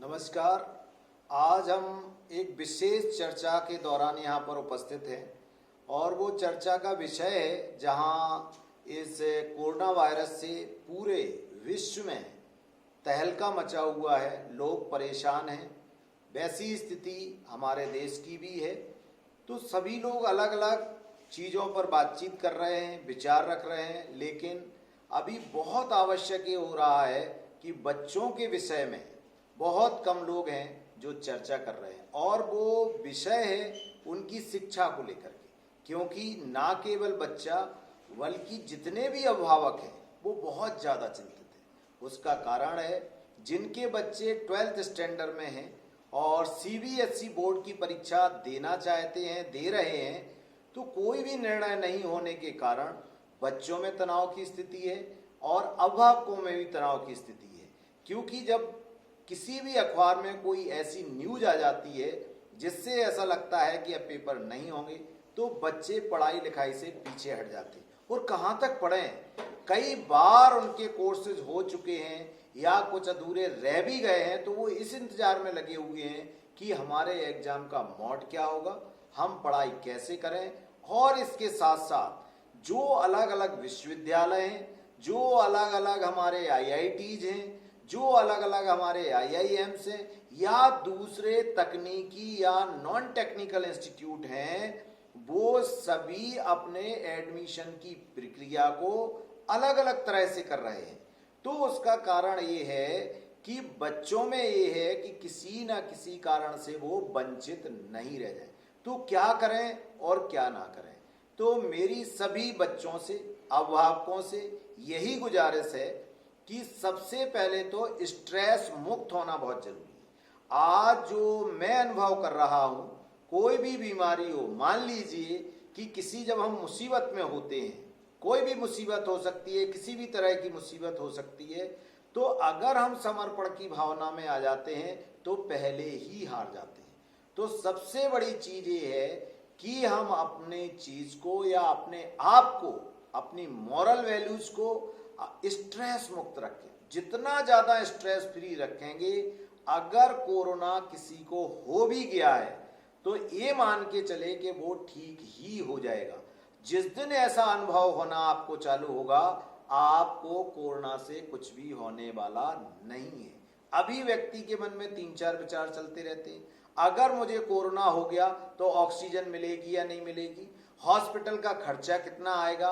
नमस्कार। आज हम एक विशेष चर्चा के दौरान यहाँ पर उपस्थित हैं और वो चर्चा का विषय है जहाँ इस कोरोना वायरस से पूरे विश्व में तहलका मचा हुआ है, लोग परेशान हैं। वैसी स्थिति हमारे देश की भी है। तो सभी लोग अलग अलग चीज़ों पर बातचीत कर रहे हैं, विचार रख रहे हैं, लेकिन अभी बहुत आवश्यक ये हो रहा है कि बच्चों के विषय में बहुत कम लोग हैं जो चर्चा कर रहे हैं और वो विषय है उनकी शिक्षा को लेकर के। क्योंकि ना केवल बच्चा बल्कि जितने भी अभिभावक हैं वो बहुत ज़्यादा चिंतित हैं। उसका कारण है जिनके बच्चे 12th स्टैंडर्ड में हैं और सीबीएसई बोर्ड की परीक्षा देना चाहते हैं, दे रहे हैं, तो कोई भी निर्णय नहीं होने के कारण बच्चों में तनाव की स्थिति है और अभिभावकों में भी तनाव की स्थिति है। क्योंकि जब किसी भी अखबार में कोई ऐसी न्यूज आ जाती है जिससे ऐसा लगता है कि अब पेपर नहीं होंगे, तो बच्चे पढ़ाई लिखाई से पीछे हट जाते हैं। और कहाँ तक पढ़ें, कई बार उनके कोर्सेज हो चुके हैं या कुछ अधूरे रह भी गए हैं, तो वो इस इंतजार में लगे हुए हैं कि हमारे एग्जाम का मोड क्या होगा, हम पढ़ाई कैसे करें। और इसके साथ साथ जो अलग अलग विश्वविद्यालय हैं, जो अलग अलग हमारे आईआईटीज हैं, जो अलग अलग हमारे आईआईएम्स हैं या दूसरे तकनीकी या नॉन टेक्निकल इंस्टीट्यूट हैं, वो सभी अपने एडमिशन की प्रक्रिया को अलग अलग तरह से कर रहे हैं। तो उसका कारण ये है कि बच्चों में ये है कि किसी ना किसी कारण से वो वंचित नहीं रह जाए। तो क्या करें और क्या ना करें। तो मेरी सभी बच्चों से, अभिभावकों से यही गुजारिश है कि सबसे पहले तो स्ट्रेस मुक्त होना बहुत जरूरी है। आज जो मैं अनुभव कर रहा हूँ, कोई भी बीमारी हो, मान लीजिए कि किसी जब हम मुसीबत में होते हैं, कोई भी मुसीबत हो सकती है, किसी भी तरह की मुसीबत हो सकती है, तो अगर हम समर्पण की भावना में आ जाते हैं तो पहले ही हार जाते हैं। तो सबसे बड़ी चीज ये है कि हम अपने चीज को या अपने आप को, अपनी मॉरल वैल्यूज को स्ट्रेस मुक्त रखें। जितना ज्यादा स्ट्रेस फ्री रखेंगे, अगर कोरोना किसी को हो भी गया है तो ये मान के चले कि वो ठीक ही हो जाएगा। जिस दिन ऐसा अनुभव होना आपको चालू होगा, आपको कोरोना से कुछ भी होने वाला नहीं है। अभी व्यक्ति के मन में 3-4 विचार चलते रहते हैं। अगर मुझे कोरोना हो गया तो ऑक्सीजन मिलेगी या नहीं मिलेगी, हॉस्पिटल का खर्चा कितना आएगा।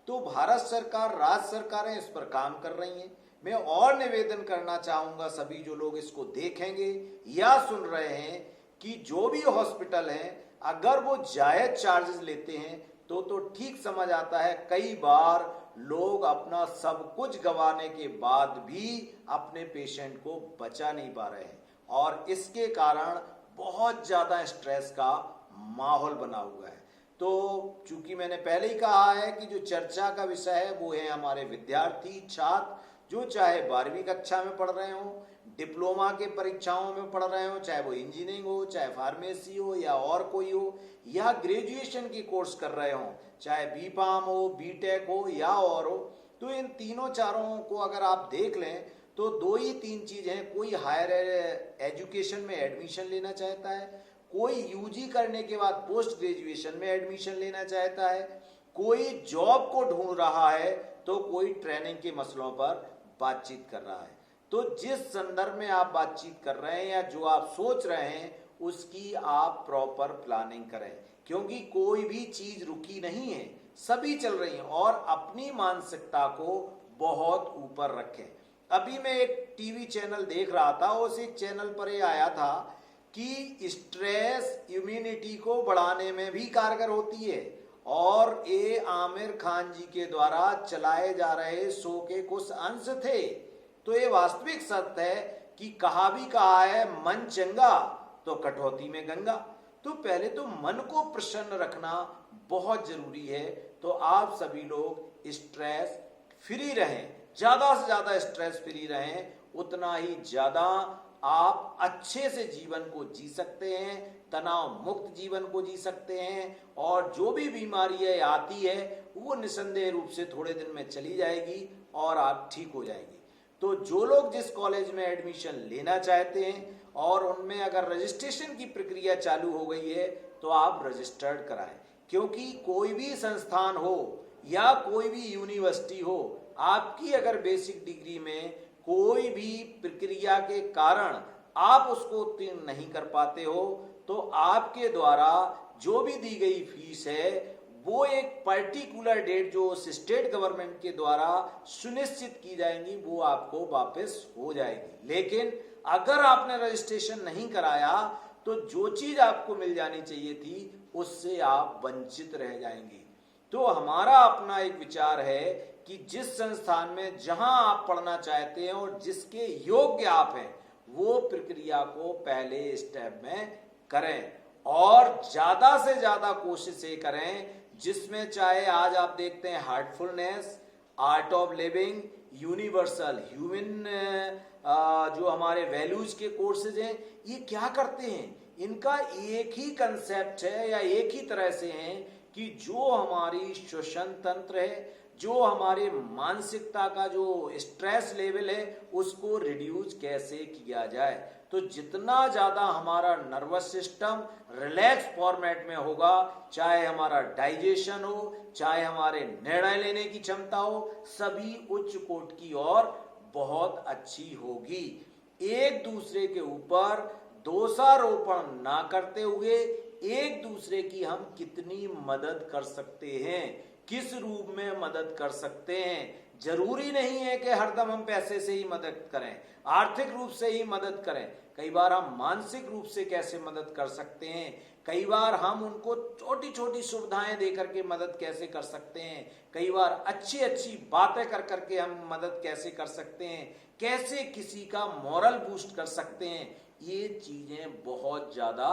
तो भारत सरकार, राज्य सरकारें इस पर काम कर रही हैं। मैं और निवेदन करना चाहूंगा सभी जो लोग इसको देखेंगे या सुन रहे हैं कि जो भी हॉस्पिटल हैं, अगर वो जायज चार्जेस लेते हैं तो ठीक समझ आता है। कई बार लोग अपना सब कुछ गंवाने के बाद भी अपने पेशेंट को बचा नहीं पा रहे हैं और इसके कारण बहुत ज्यादा स्ट्रेस का माहौल बना हुआ है। तो चूंकि मैंने पहले ही कहा है कि जो चर्चा का विषय है वो है हमारे विद्यार्थी छात्र, जो चाहे 12वीं कक्षा में पढ़ रहे हो, डिप्लोमा के परीक्षाओं में पढ़ रहे हो, चाहे वो इंजीनियरिंग हो, चाहे फार्मेसी हो या और कोई हो, या ग्रेजुएशन की कोर्स कर रहे हो, चाहे बीफार्म हो, बीटेक हो या और हो। तो इन तीनों चारों को अगर आप देख लें तो 2 ही 3 चीज हैं। कोई हायर एजुकेशन में एडमिशन लेना चाहता है, कोई यूजी करने के बाद पोस्ट ग्रेजुएशन में एडमिशन लेना चाहता है, कोई जॉब को ढूंढ रहा है, तो कोई ट्रेनिंग के मसलों पर बातचीत कर रहा है। तो जिस संदर्भ में आप बातचीत कर रहे हैं या जो आप सोच रहे हैं, उसकी आप प्रॉपर प्लानिंग करें। क्योंकि कोई भी चीज रुकी नहीं है, सभी चल रही हैं। और अपनी मानसिकता को बहुत ऊपर रखें। अभी मैं एक टीवी चैनल देख रहा था, उस एक चैनल पर ये आया था कि स्ट्रेस इम्यूनिटी को बढ़ाने में भी कारगर होती है। और ये आमिर खान जी के द्वारा चलाए जा रहे शो के कुछ अंश थे। तो ये वास्तविक सत्य है कि कहा भी कहा है, मन चंगा तो कटौती में गंगा। तो पहले तो मन को प्रसन्न रखना बहुत जरूरी है। तो आप सभी लोग स्ट्रेस फ्री रहें, ज्यादा से ज्यादा स्ट्रेस फ्री रहें, उतना ही ज्यादा आप अच्छे से जीवन को जी सकते हैं, तनाव मुक्त जीवन को जी सकते हैं। और जो भी बीमारी है आती है वो निसंदेह रूप से थोड़े दिन में चली जाएगी और आप ठीक हो जाएंगे। तो जो लोग जिस कॉलेज में एडमिशन लेना चाहते हैं और उनमें अगर रजिस्ट्रेशन की प्रक्रिया चालू हो गई है तो आप रजिस्टर्ड कराएं, क्योंकि कोई भी संस्थान हो या कोई भी यूनिवर्सिटी हो, आपकी अगर बेसिक डिग्री में कोई भी प्रक्रिया के कारण आप उसको उत्तीर्ण नहीं कर पाते हो तो आपके द्वारा जो भी दी गई फीस है वो एक पर्टिकुलर डेट जो स्टेट गवर्नमेंट के द्वारा सुनिश्चित की जाएंगी वो आपको वापस हो जाएगी। लेकिन अगर आपने रजिस्ट्रेशन नहीं कराया तो जो चीज आपको मिल जानी चाहिए थी उससे आप वंचित रह जाएंगे। तो हमारा अपना एक विचार है कि जिस संस्थान में जहां आप पढ़ना चाहते हैं और जिसके योग्य आप हैं वो प्रक्रिया को पहले स्टेप में करें और ज्यादा से ज्यादा कोशिश ये करें जिसमें चाहे आज आप देखते हैं Heartfulness, art of living, universal human जो हमारे वैल्यूज के कोर्सेज हैं, ये क्या करते हैं, इनका एक ही कंसेप्ट है या एक ही तरह से है कि जो हमारी श्वसन तंत्र है, जो हमारे मानसिकता का जो स्ट्रेस लेवल है उसको रिड्यूस कैसे किया जाए। तो जितना ज्यादा हमारा नर्वस सिस्टम रिलैक्स फॉर्मेट में होगा, चाहे हमारा डाइजेशन हो, चाहे हमारे निर्णय लेने की क्षमता हो, सभी उच्च कोटि की ओर बहुत अच्छी होगी। एक दूसरे के ऊपर दोषारोपण ना करते हुए एक दूसरे की हम कितनी मदद कर सकते हैं, किस रूप में मदद कर सकते हैं। जरूरी नहीं है कि हरदम हम पैसे से ही मदद करें, आर्थिक रूप से ही मदद करें। कई बार हम मानसिक रूप से कैसे मदद कर सकते हैं, कई बार हम उनको छोटी छोटी सुविधाएं दे करके मदद कैसे कर सकते हैं, कई बार अच्छी अच्छी बातें कर करके हम मदद कैसे कर सकते हैं, कैसे किसी का मोरल बूस्ट कर सकते हैं, ये चीजें बहुत ज्यादा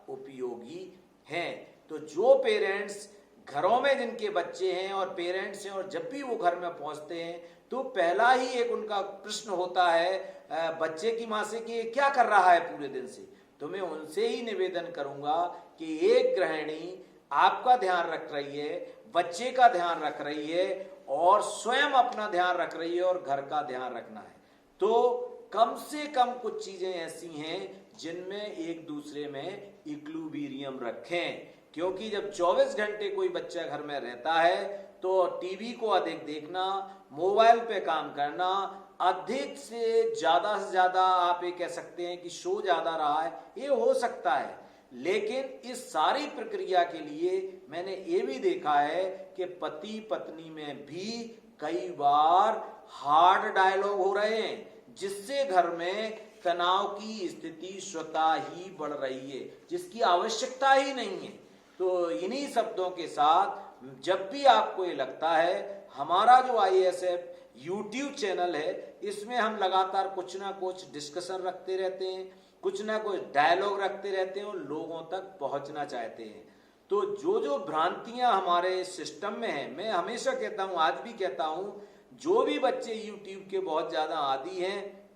उपयोगी हैं। तो जो पेरेंट्स घरों में जिनके बच्चे हैं और पेरेंट्स हैं और जब भी वो घर में पहुंचते हैं तो पहला ही एक उनका प्रश्न होता है बच्चे की माँ से कि क्या कर रहा है पूरे दिन से। तो मैं उनसे ही निवेदन करूंगा कि एक गृहिणी आपका ध्यान रख रही है, बच्चे का ध्यान रख रही है और स्वयं अपना ध्यान रख रही है और घर का ध्यान रखना है। तो कम से कम कुछ चीजें ऐसी हैं जिनमें एक दूसरे में इक्विलिब्रियम रखें, क्योंकि जब 24 घंटे कोई बच्चा घर में रहता है तो टीवी को अधिक देखना, मोबाइल पे काम करना, अधिक से ज्यादा आप ये कह सकते हैं कि शो ज्यादा रहा है, ये हो सकता है। लेकिन इस सारी प्रक्रिया के लिए मैंने ये भी देखा है कि पति पत्नी में भी कई बार हार्ड डायलॉग हो रहे हैं जिससे घर में तनाव की स्थिति स्वतः ही बढ़ रही है, जिसकी आवश्यकता ही नहीं है। तो इन्हीं शब्दों के साथ जब भी आपको ये लगता है हमारा जो IASF YouTube चैनल है इसमें हम लगातार कुछ ना कुछ डिस्कशन रखते रहते हैं, कुछ ना कुछ डायलॉग रखते रहते हैं और लोगों तक पहुंचना चाहते हैं। तो जो भ्रांतियां हमारे सिस्टम में है, मैं हमेशा कहता हूं, आज भी कहता हूं, जो भी बच्चे YouTube के बहुत ज्यादा आदी हैं,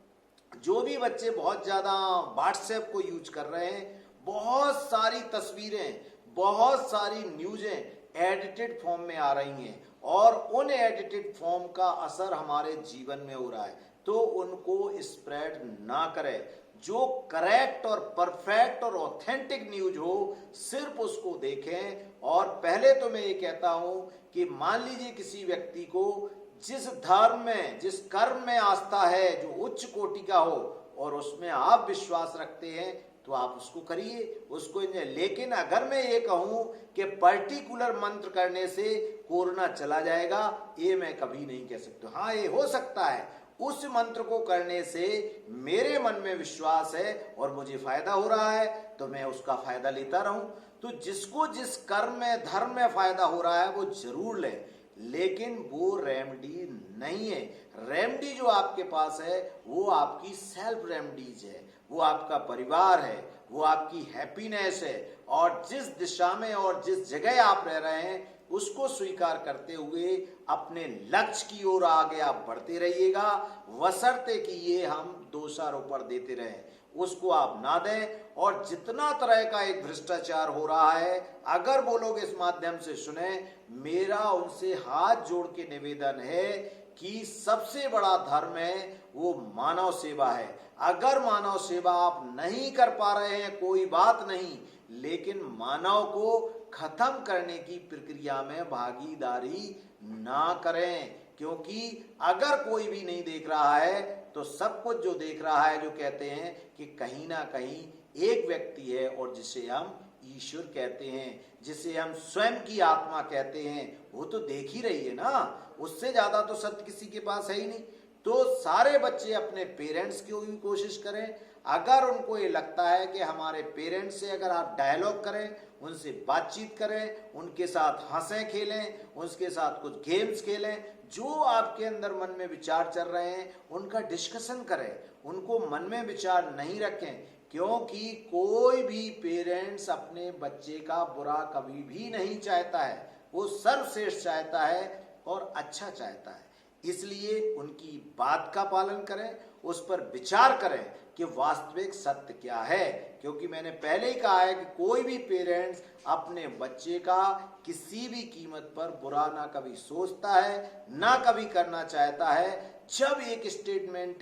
जो भी बच्चे बहुत ज्यादा WhatsApp को यूज कर रहे हैं, बहुत सारी तस्वीरें, बहुत सारी न्यूजें एडिटेड फॉर्म में आ रही हैं और उन एडिटेड फॉर्म का असर हमारे जीवन में हो रहा है, तो उनको स्प्रेड ना करें। जो करेक्ट और परफेक्ट और ऑथेंटिक न्यूज हो सिर्फ उसको देखें। और पहले तो मैं ये कहता हूं कि मान लीजिए किसी व्यक्ति को जिस धर्म में, जिस कर्म में आस्था है जो उच्च कोटि का हो और उसमें आप विश्वास रखते हैं तो आप उसको करिए, उसको enjoy। लेकिन अगर मैं ये कहूं कि पर्टिकुलर मंत्र करने से कोरोना चला जाएगा, ये मैं कभी नहीं कह सकता। हाँ, ये हो सकता है, उस मंत्र को करने से मेरे मन में विश्वास है और मुझे फायदा हो रहा है तो मैं उसका फायदा लेता रहूं। तो जिसको जिस कर्म में, धर्म में फायदा हो रहा है वो जरूर ले, लेकिन वो रेमेडी नहीं है। रेमेडी जो आपके पास है वो आपकी सेल्फ रेमेडीज है, वो आपका परिवार है, वो आपकी हैप्पीनेस है। और जिस दिशा में और जिस जगह आप रह रहे हैं उसको स्वीकार करते हुए अपने लक्ष्य की ओर आगे आप बढ़ते रहिएगा, बशर्ते कि ये हम दोषारोपण देते रहें, उसको आप ना दें। और जितना तरह का एक भ्रष्टाचार हो रहा है, अगर वो लोग इस माध्यम से सुने, मेरा उनसे हाथ जोड़ के निवेदन है कि सबसे बड़ा धर्म है वो मानव सेवा है। अगर मानव सेवा आप नहीं कर पा रहे हैं कोई बात नहीं, लेकिन मानव को खत्म करने की प्रक्रिया में भागीदारी ना करें, क्योंकि अगर कोई भी नहीं देख रहा है तो सब कुछ जो देख रहा है, जो कहते हैं कि कहीं ना कहीं एक व्यक्ति है और जिसे हम ईश्वर कहते हैं, जिसे हम स्वयं की आत्मा कहते हैं, वो तो देख ही रही है ना। उससे ज्यादा तो सत्य किसी के पास है ही नहीं। तो सारे बच्चे अपने पेरेंट्स की भी कोशिश करें। अगर उनको ये लगता है कि हमारे पेरेंट्स से अगर आप डायलॉग करें, उनसे बातचीत करें, उनके साथ हंसें खेलें, उनके साथ कुछ गेम्स खेलें, जो आपके अंदर मन में विचार चल रहे हैं उनका डिस्कशन करें, उनको मन में विचार नहीं रखें, क्योंकि कोई भी पेरेंट्स अपने बच्चे का बुरा कभी भी नहीं चाहता है। वो सर्वश्रेष्ठ चाहता है और अच्छा चाहता है। इसलिए उनकी बात का पालन करें, उस पर विचार करें कि वास्तविक सत्य क्या है। क्योंकि मैंने पहले ही कहा है कि कोई भी पेरेंट्स अपने बच्चे का किसी भी कीमत पर बुरा ना कभी सोचता है, ना कभी करना चाहता है। जब एक स्टेटमेंट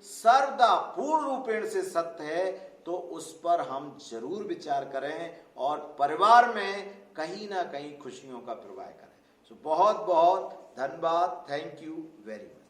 सर्वदा पूर्ण रूपेण से सत्य है तो उस पर हम जरूर विचार करें और परिवार में कहीं ना कहीं खुशियों का प्रवाह करें। बहुत बहुत धन्यवाद। Thank you very much.